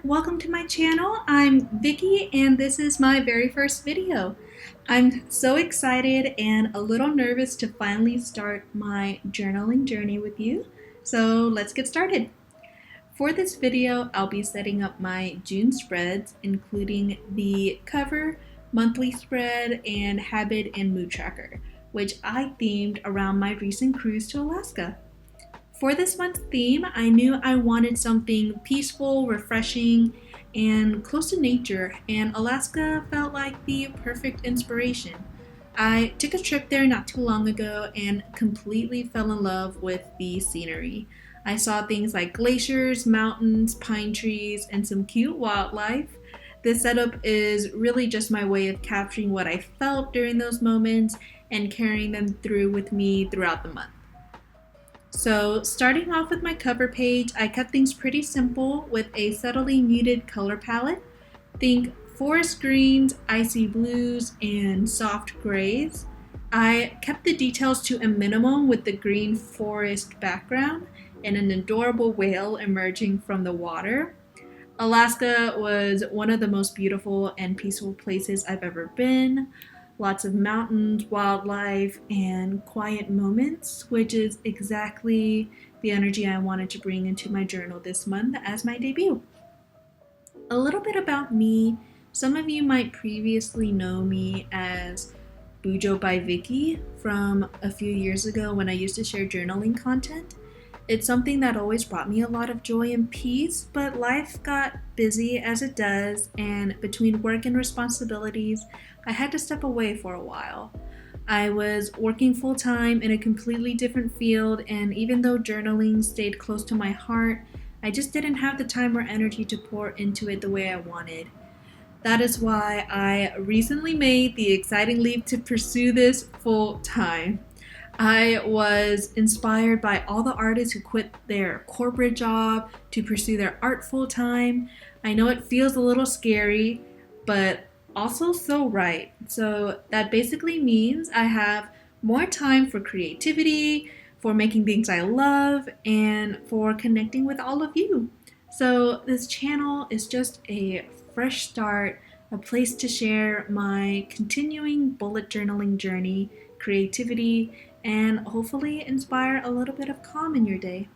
welcome to my channel. I'm Vicky and this is my very first video. I'm so excited and a little nervous to finally start my journaling journey with you. So let's get started. For this video, I'll be setting up my June spreads, including the cover, monthly spread, and habit and mood tracker, which I themed around my recent cruise to Alaska. For this month's theme, I knew I wanted something peaceful, refreshing, and close to nature, and Alaska felt like the perfect inspiration. I took a trip there not too long ago and completely fell in love with the scenery. I saw things like glaciers, mountains, pine trees, and some cute wildlife. This setup is really just my way of capturing what I felt during those moments and carrying them through with me throughout the month. So starting off with my cover page, I kept things pretty simple with a subtly muted color palette. Think forest greens, icy blues, and soft grays. I kept the details to a minimum with the green forest background and an adorable whale emerging from the water. Alaska was one of the most beautiful and peaceful places I've ever been. Lots of mountains, wildlife, and quiet moments, which is exactly the energy I wanted to bring into my journal this month as my debut. A little bit about me. Some of you might previously know me as Bujo by Vicky from a few years ago when I used to share journaling content. It's something that always brought me a lot of joy and peace, but life got busy as it does, and between work and responsibilities, I had to step away for a while. I was working full-time in a completely different field, and even though journaling stayed close to my heart, I just didn't have the time or energy to pour into it the way I wanted. That is why I recently made the exciting leap to pursue this full-time. I was inspired by all the artists who quit their corporate job to pursue their art full-time. I know it feels a little scary, but also so right. So that basically means I have more time for creativity, for making things I love, and for connecting with all of you. So this channel is just a fresh start, a place to share my continuing bullet journaling journey, creativity, and hopefully inspire a little bit of calm in your day.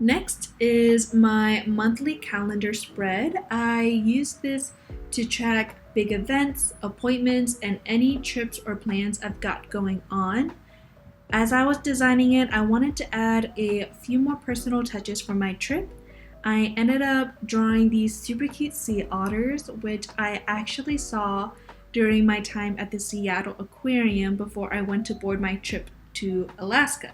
Next is my monthly calendar spread. I use this to track big events, appointments, and any trips or plans I've got going on. As I was designing it, I wanted to add a few more personal touches for my trip. I ended up drawing these super cute sea otters, which I actually saw during my time at the Seattle Aquarium before I went to board my trip to Alaska.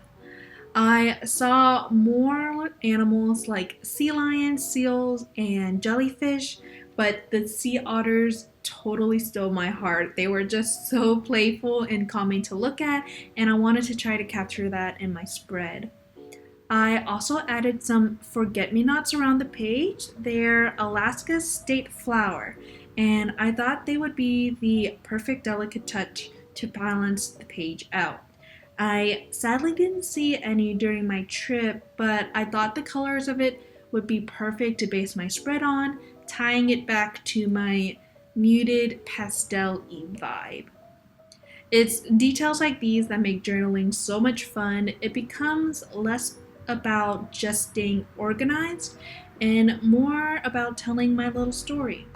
I saw more animals like sea lions, seals, and jellyfish, but the sea otters totally stole my heart. They were just so playful and calming to look at, and I wanted to try to capture that in my spread. I also added some forget-me-nots around the page. They're Alaska's state flower, and I thought they would be the perfect delicate touch to balance the page out. I sadly didn't see any during my trip, but I thought the colors of it would be perfect to base my spread on, tying it back to my muted pastel-y vibe. It's details like these that make journaling so much fun. It becomes less about just staying organized and more about telling my little story.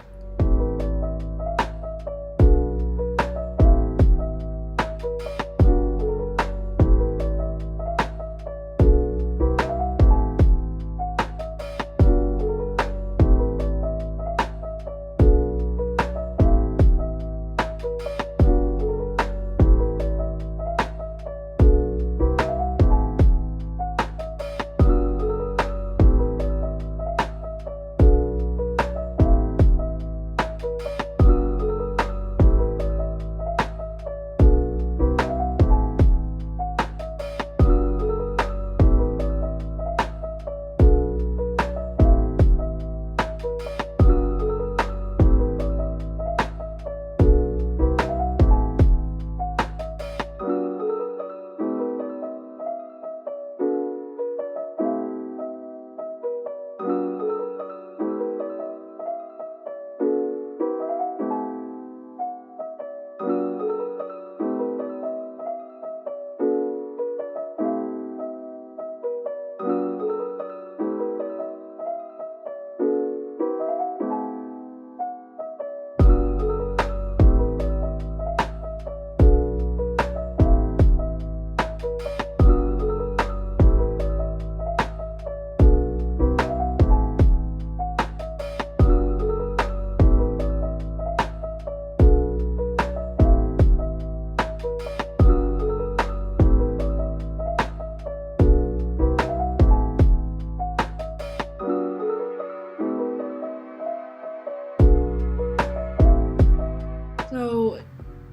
So,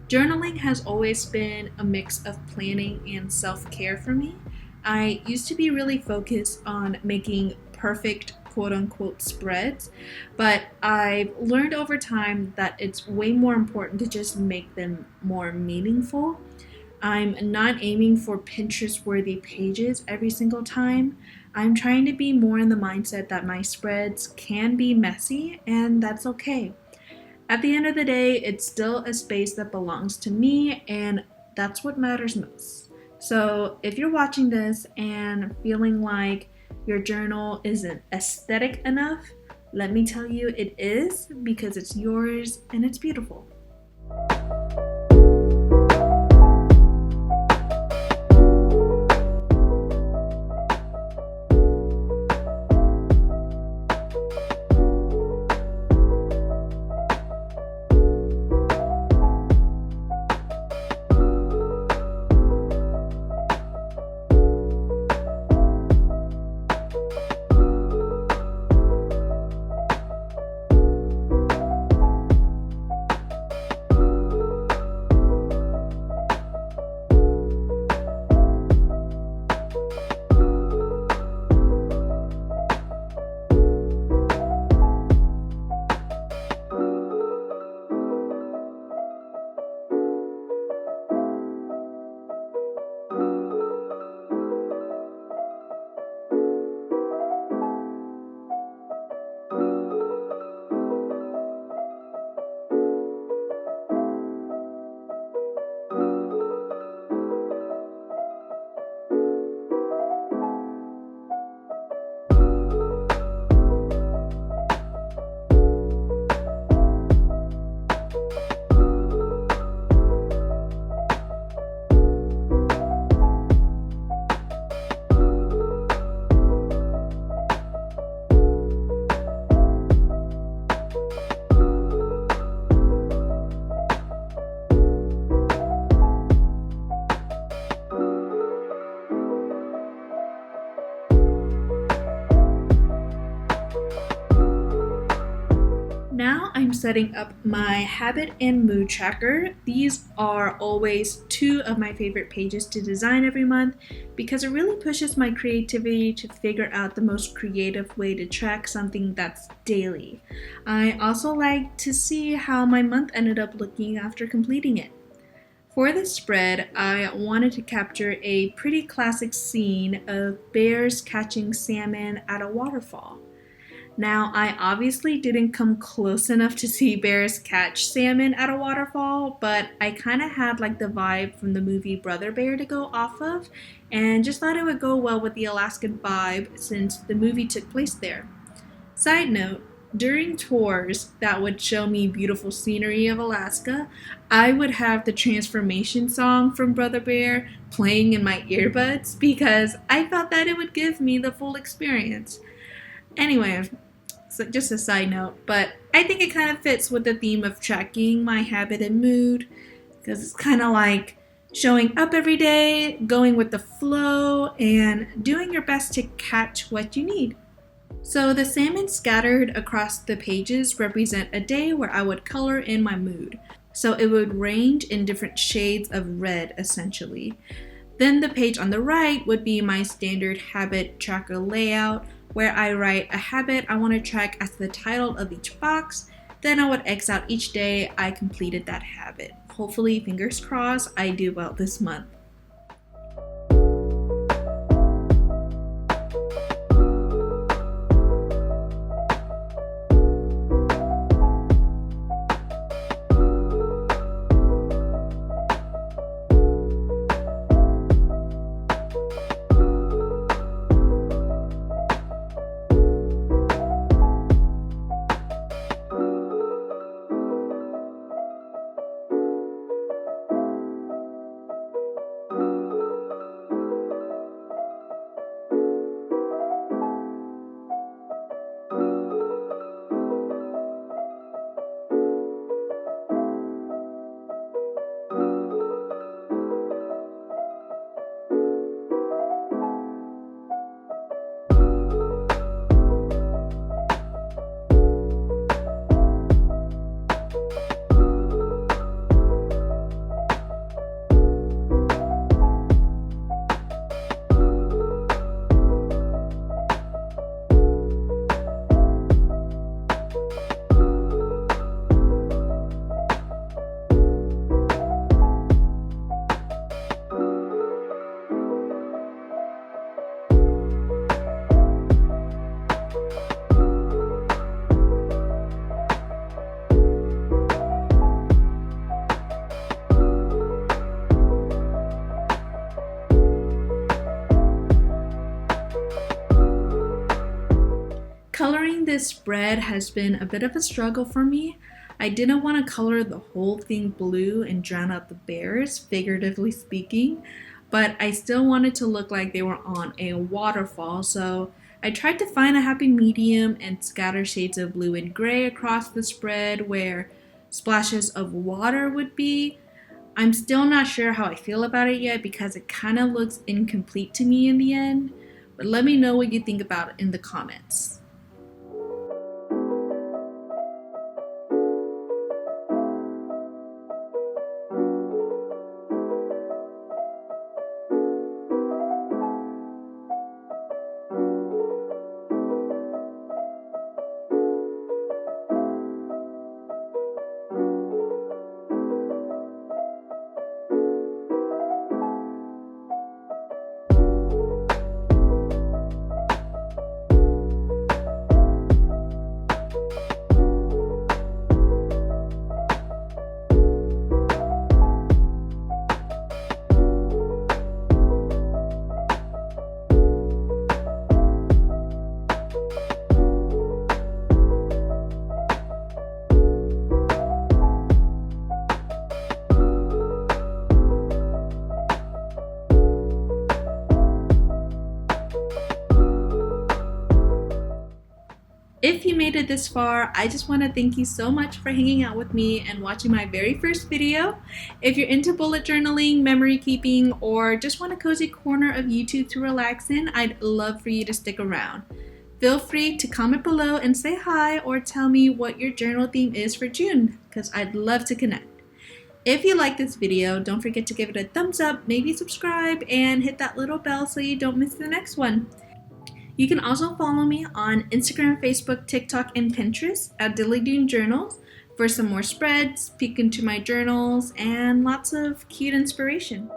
journaling has always been a mix of planning and self care for me. I used to be really focused on making perfect quote unquote spreads, but I've learned over time that it's way more important to just make them more meaningful. I'm not aiming for Pinterest worthy pages every single time. I'm trying to be more in the mindset that my spreads can be messy and that's okay. At the end of the day, it's still a space that belongs to me, and that's what matters most. So, if you're watching this and feeling like your journal isn't aesthetic enough, let me tell you it is because it's yours and it's beautiful. I'm setting up my habit and mood tracker. These are always two of my favorite pages to design every month because it really pushes my creativity to figure out the most creative way to track something that's daily. I also like to see how my month ended up looking after completing it. For this spread, I wanted to capture a pretty classic scene of bears catching salmon at a waterfall. Now, I obviously didn't come close enough to see bears catch salmon at a waterfall, but I kind of had like the vibe from the movie Brother Bear to go off of, and just thought it would go well with the Alaskan vibe since the movie took place there. Side note, during tours that would show me beautiful scenery of Alaska, I would have the transformation song from Brother Bear playing in my earbuds because I felt that it would give me the full experience. Anyway, so just a side note, but I think it kind of fits with the theme of tracking my habit and mood because it's kind of like showing up every day, going with the flow, and doing your best to catch what you need. So the salmon scattered across the pages represent a day where I would color in my mood. So it would range in different shades of red essentially. Then the page on the right would be my standard habit tracker layout where I write a habit I want to track as the title of each box. Then I would X out each day I completed that habit. Hopefully, fingers crossed, I do well this month. Coloring this spread has been a bit of a struggle for me. I didn't want to color the whole thing blue and drown out the bears, figuratively speaking, but I still wanted to look like they were on a waterfall, so I tried to find a happy medium and scatter shades of blue and gray across the spread where splashes of water would be. I'm still not sure how I feel about it yet because it kind of looks incomplete to me in the end, but let me know what you think about it in the comments. If you made it this far, I just want to thank you so much for hanging out with me and watching my very first video. If you're into bullet journaling, memory keeping, or just want a cozy corner of YouTube to relax in, I'd love for you to stick around. Feel free to comment below and say hi or tell me what your journal theme is for June, because I'd love to connect. If you like this video, don't forget to give it a thumbs up, maybe subscribe, and hit that little bell so you don't miss the next one. You can also follow me on Instagram, Facebook, TikTok, and Pinterest at Dilly Journals for some more spreads, peek into my journals, and lots of cute inspiration.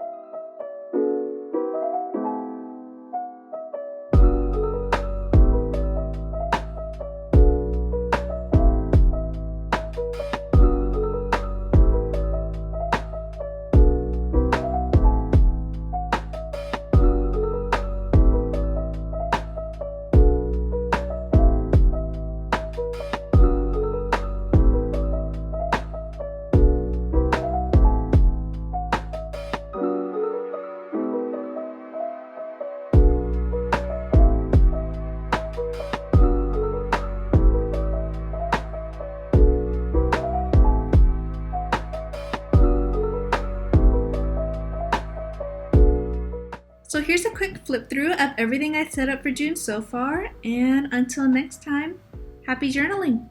So here's a quick flip through of everything I set up for June so far, and until next time, happy journaling!